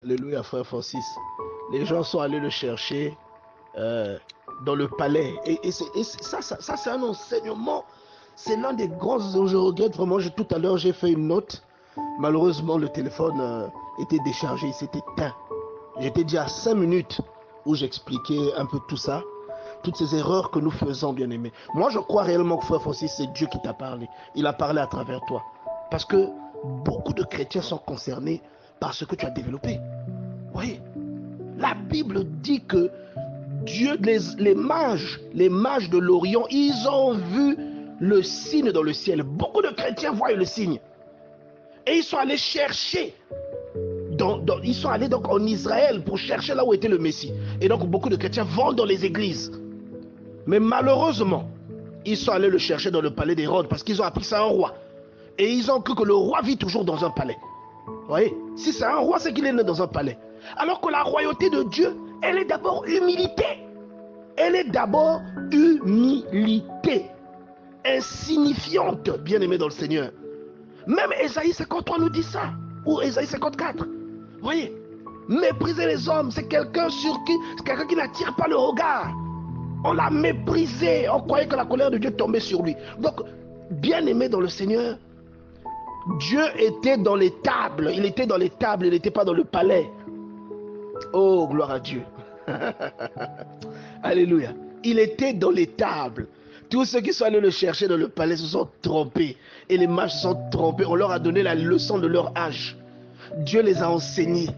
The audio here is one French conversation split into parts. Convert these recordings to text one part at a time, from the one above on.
Alléluia, frère Francis. Les gens sont allés le chercher dans le palais. Ça c'est un enseignement. C'est l'un des grands. Je regrette vraiment. Tout à l'heure, j'ai fait une note. Malheureusement, le téléphone était déchargé. Il s'est éteint. J'étais déjà à 5 minutes où j'expliquais un peu tout ça. Toutes ces erreurs que nous faisons, bien aimés. Moi, je crois réellement que frère Francis, c'est Dieu qui t'a parlé. Il a parlé à travers toi. Parce que beaucoup de chrétiens sont concernés par ce que tu as développé. Oui. La Bible dit que Dieu, les mages de l'Orient, ils ont vu le signe dans le ciel. Beaucoup de chrétiens voient le signe. Et ils sont allés chercher. Ils sont allés donc en Israël pour chercher là où était le Messie. Et donc beaucoup de chrétiens vont dans les églises. Mais malheureusement, ils sont allés le chercher dans le palais d'Hérode parce qu'ils ont appris ça à un roi. Et ils ont cru que le roi vit toujours dans un palais. Vous voyez? Si c'est un roi, c'est qu'il est né dans un palais. Alors que la royauté de Dieu, elle est d'abord humilité. Elle est d'abord humilité. Insignifiante, bien-aimé dans le Seigneur. Même Ésaïe 53 nous dit ça. Ou Ésaïe 54. Vous voyez? Mépriser les hommes, c'est quelqu'un qui n'attire pas le regard. On l'a méprisé. On croyait que la colère de Dieu tombait sur lui. Donc, bien-aimé dans le Seigneur, Dieu était dans les tables. Il était dans les tables, il n'était pas dans le palais. Oh, gloire à Dieu. Alléluia. Il était dans les tables. Tous ceux qui sont allés le chercher dans le palais se sont trompés. Et les mages se sont trompés. On leur a donné la leçon de leur âge. Dieu les a enseignés.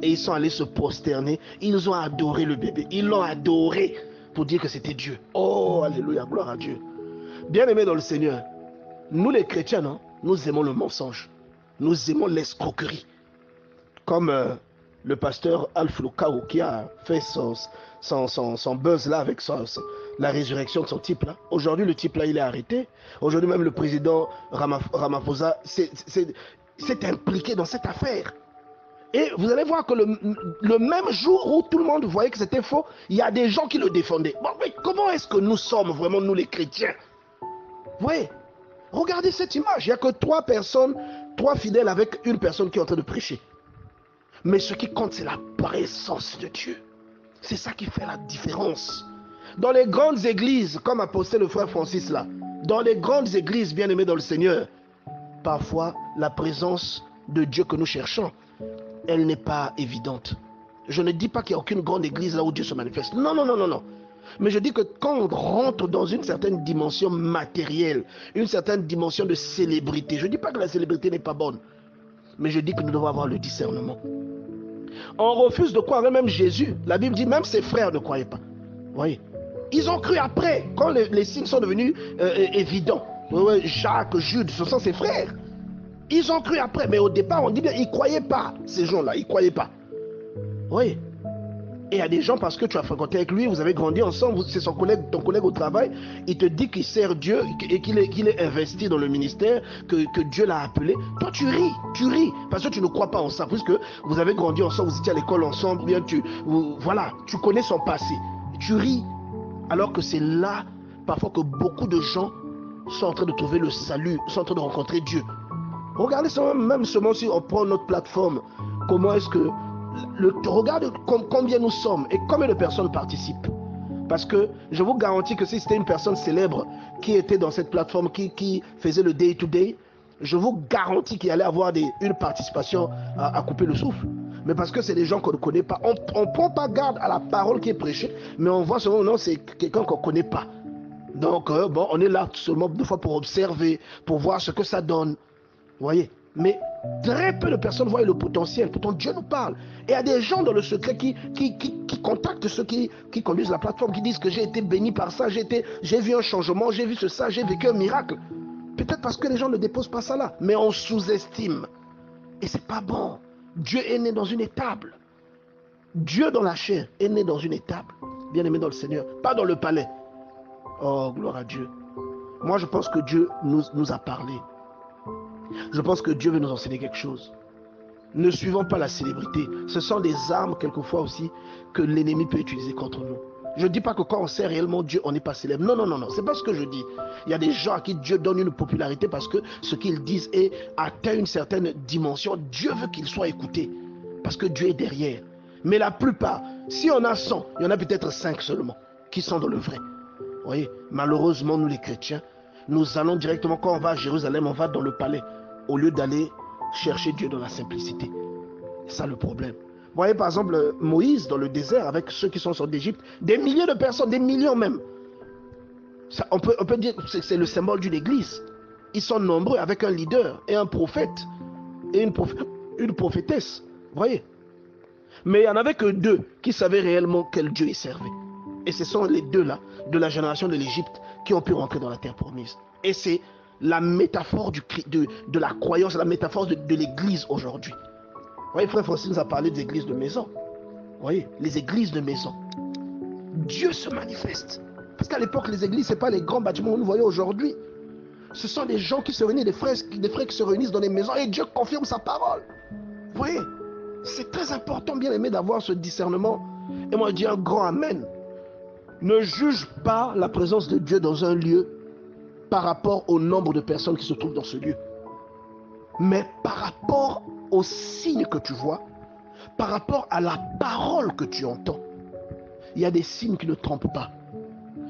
Et ils sont allés se prosterner. Ils ont adoré le bébé. Ils l'ont adoré pour dire que c'était Dieu. Oh, alléluia, gloire à Dieu. Bien-aimés dans le Seigneur, nous les chrétiens, non, nous aimons le mensonge. Nous aimons l'escroquerie. Comme le pasteur Alf Lukao qui a fait son buzz là avec la résurrection de son type là. Aujourd'hui, le type là, il est arrêté. Aujourd'hui, même le président Ramaphosa s'est impliqué dans cette affaire. Et vous allez voir que le même jour où tout le monde voyait que c'était faux, il y a des gens qui le défendaient. Bon, mais comment est-ce que nous sommes vraiment, nous les chrétiens? Vous voyez? Regardez cette image. Il n'y a que 3 personnes, 3 fidèles avec une personne qui est en train de prêcher. Mais ce qui compte, c'est la présence de Dieu. C'est ça qui fait la différence. Dans les grandes églises, comme a posté le frère Francis là, dans les grandes églises bien-aimées dans le Seigneur, parfois la présence de Dieu que nous cherchons, elle n'est pas évidente. Je ne dis pas qu'il n'y a aucune grande église là où Dieu se manifeste. Non, non, non, non, non. Mais je dis que quand on rentre dans une certaine dimension matérielle, une certaine dimension de célébrité, je ne dis pas que la célébrité n'est pas bonne, mais je dis que nous devons avoir le discernement. On refuse de croire, même Jésus, la Bible dit même ses frères ne croyaient pas. Vous voyez? Ils ont cru après, quand les signes sont devenus évidents. Jacques, Jude, ce sont ses frères. Ils ont cru après, mais au départ, on dit bien, ils ne croyaient pas, ces gens-là, ils ne croyaient pas. Oui. Et il y a des gens, parce que tu as fréquenté avec lui, vous avez grandi ensemble, c'est ton collègue au travail, il te dit qu'il sert Dieu et qu'il est investi dans le ministère, que Dieu l'a appelé. Toi, tu ris, parce que tu ne crois pas en ça, puisque vous avez grandi ensemble, vous étiez à l'école ensemble, bien, voilà, tu connais son passé. Tu ris, alors que c'est là, parfois, que beaucoup de gens sont en train de trouver le salut, sont en train de rencontrer Dieu. Regardez même seulement si on prend notre plateforme, comment est-ce que regarde combien nous sommes et combien de personnes participent. Parce que je vous garantis que si c'était une personne célèbre qui était dans cette plateforme, qui faisait le day-to-day, je vous garantis qu'il allait avoir une participation à couper le souffle. Mais parce que c'est des gens qu'on ne connaît pas. On ne prend pas garde à la parole qui est prêchée, mais on voit seulement, non, c'est quelqu'un qu'on ne connaît pas. Donc, bon, on est là seulement deux fois pour observer, pour voir ce que ça donne. Vous voyez? Mais très peu de personnes voient le potentiel. Pourtant, Dieu nous parle. Et il y a des gens dans le secret qui contactent ceux qui conduisent la plateforme, qui disent que j'ai été béni par ça, j'ai vu un changement, j'ai vu ça, j'ai vécu un miracle. Peut-être parce que les gens ne déposent pas ça là. Mais on sous-estime. Et c'est pas bon. Dieu est né dans une étable. Dieu dans la chair est né dans une étable. Bien aimé dans le Seigneur. Pas dans le palais. Oh, gloire à Dieu. Moi, je pense que Dieu nous a parlé. Je pense que Dieu veut nous enseigner quelque chose. Ne suivons pas la célébrité. Ce sont des armes, quelquefois aussi, que l'ennemi peut utiliser contre nous. Je ne dis pas que quand on sait réellement Dieu, on n'est pas célèbre. Non, non, non, non. C'est pas ce que je dis. Il y a des gens à qui Dieu donne une popularité parce que ce qu'ils disent atteint une certaine dimension. Dieu veut qu'ils soient écoutés. Parce que Dieu est derrière. Mais la plupart, si on a 100, il y en a peut-être 5 seulement qui sont dans le vrai. Vous voyez, malheureusement, nous les chrétiens, nous allons directement, quand on va à Jérusalem, on va dans le palais, au lieu d'aller chercher Dieu dans la simplicité. C'est ça le problème. Vous voyez par exemple Moïse dans le désert avec ceux qui sont sortis d'Égypte, des milliers de personnes, des millions même. Ça, on peut dire que c'est le symbole d'une église. Ils sont nombreux avec un leader et un prophète et une prophétesse. Vous voyez. Mais il n'y en avait que 2 qui savaient réellement quel Dieu ils servaient. Et ce sont les 2 là, de la génération de l'Égypte, qui ont pu rentrer dans la terre promise. Et c'est la métaphore de la croyance, la métaphore de l'église aujourd'hui. Vous voyez, frère Francis nous a parlé des églises de maison. Vous voyez, les églises de maison. Dieu se manifeste. Parce qu'à l'époque, les églises, ce n'est pas les grands bâtiments que nous voyons aujourd'hui. Ce sont des gens qui se réunissent, des frères qui se réunissent dans les maisons et Dieu confirme sa parole. Vous voyez, c'est très important, bien aimé, d'avoir ce discernement. Et moi, je dis un grand amen. Ne juge pas la présence de Dieu dans un lieu par rapport au nombre de personnes qui se trouvent dans ce lieu. Mais par rapport aux signes que tu vois, par rapport à la parole que tu entends. Il y a des signes qui ne trompent pas.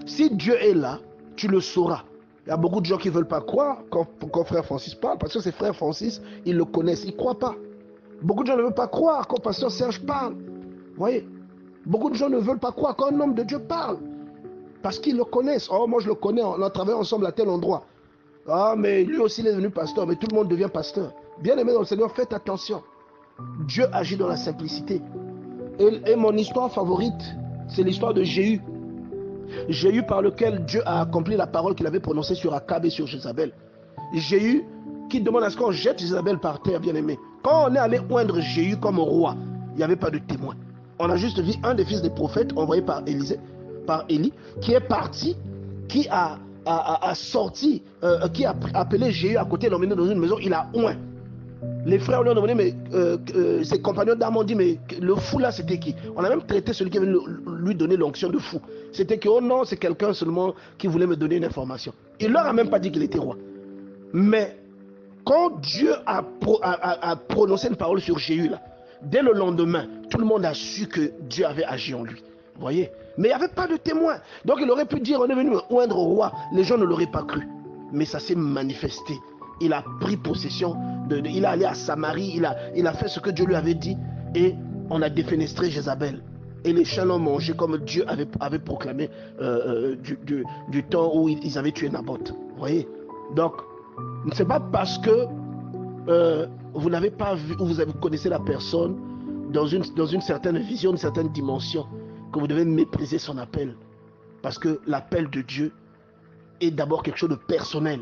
Si Dieu est là, tu le sauras. Il y a beaucoup de gens qui ne veulent pas croire quand frère Francis parle, parce que ces frères Francis, ils le connaissent, ils ne croient pas. Beaucoup de gens ne veulent pas croire quand pasteur Serge parle. Vous voyez, beaucoup de gens ne veulent pas croire quand un homme de Dieu parle. Parce qu'ils le connaissent. Oh, moi je le connais, on a travaillé ensemble à tel endroit. Ah, mais lui aussi il est devenu pasteur, mais tout le monde devient pasteur. Bien aimé dans le Seigneur, faites attention. Dieu agit dans la simplicité. Et mon histoire favorite, c'est l'histoire de Jéhu. Jéhu par lequel Dieu a accompli la parole qu'il avait prononcée sur Akab et sur Jézabel. Jéhu qui demande à ce qu'on jette Jézabel par terre, bien aimé. Quand on est allé oindre Jéhu comme roi, il n'y avait pas de témoin. On a juste vu un des fils des prophètes envoyé par Élie, qui est parti, qui a sorti, qui a appelé Jéhu à côté, l'emmené dans une maison, il a oint. Les frères lui ont demandé, mais ses compagnons d'armes ont dit, mais le fou là, c'était qui? On a même traité celui qui avait lui donné l'onction de fou. C'était que, oh non, c'est quelqu'un seulement qui voulait me donner une information. Il leur a même pas dit qu'il était roi. Mais quand Dieu a prononcé une parole sur Jéhu là, dès le lendemain, tout le monde a su que Dieu avait agi en lui. Vous voyez? Mais il n'y avait pas de témoin. Donc il aurait pu dire, on est venu me oindre au roi. Les gens ne l'auraient pas cru. Mais ça s'est manifesté. Il a pris possession, il est allé à Samarie, il a fait ce que Dieu lui avait dit et on a défenestré Jézabel. Et les chiens l'ont mangé comme Dieu avait proclamé du temps où ils avaient tué Naboth. Vous voyez? Donc, ce n'est pas parce que vous n'avez pas vu ou vous connaissez la personne dans une certaine vision, une certaine dimension, que vous devez mépriser son appel. Parce que l'appel de Dieu est d'abord quelque chose de personnel.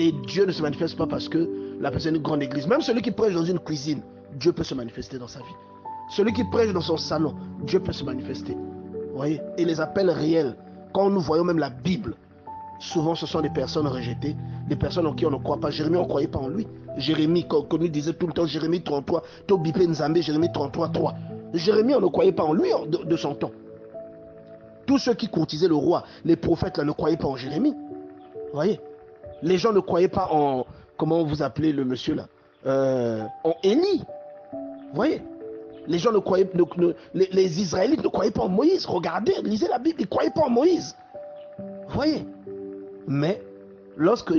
Et Dieu ne se manifeste pas parce que la personne est une grande église. Même celui qui prêche dans une cuisine, Dieu peut se manifester dans sa vie. Celui qui prêche dans son salon, Dieu peut se manifester. Vous voyez? Et les appels réels, quand nous voyons même la Bible, souvent ce sont des personnes rejetées, des personnes en qui on ne croit pas. Jérémie, on ne croyait pas en lui. Jérémie, comme nous disait tout le temps, Jérémie 33, Tobipé Nzambé, Jérémie 33, 3. Jérémie, on ne croyait pas en lui de son temps. Tous ceux qui courtisaient le roi, les prophètes là, ne croyaient pas en Jérémie. Vous voyez? Les gens ne croyaient pas en, comment vous appelez le monsieur là, en Élie. Vous voyez? Les gens ne croyaient, les Israélites ne croyaient pas en Moïse. Regardez, lisez la Bible, ils ne croyaient pas en Moïse. Vous voyez? Mais lorsque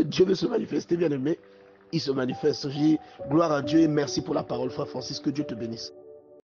Dieu veut se manifester, bien aimé, il se manifeste. Je dis gloire à Dieu et merci pour la parole, frère Francis, que Dieu te bénisse.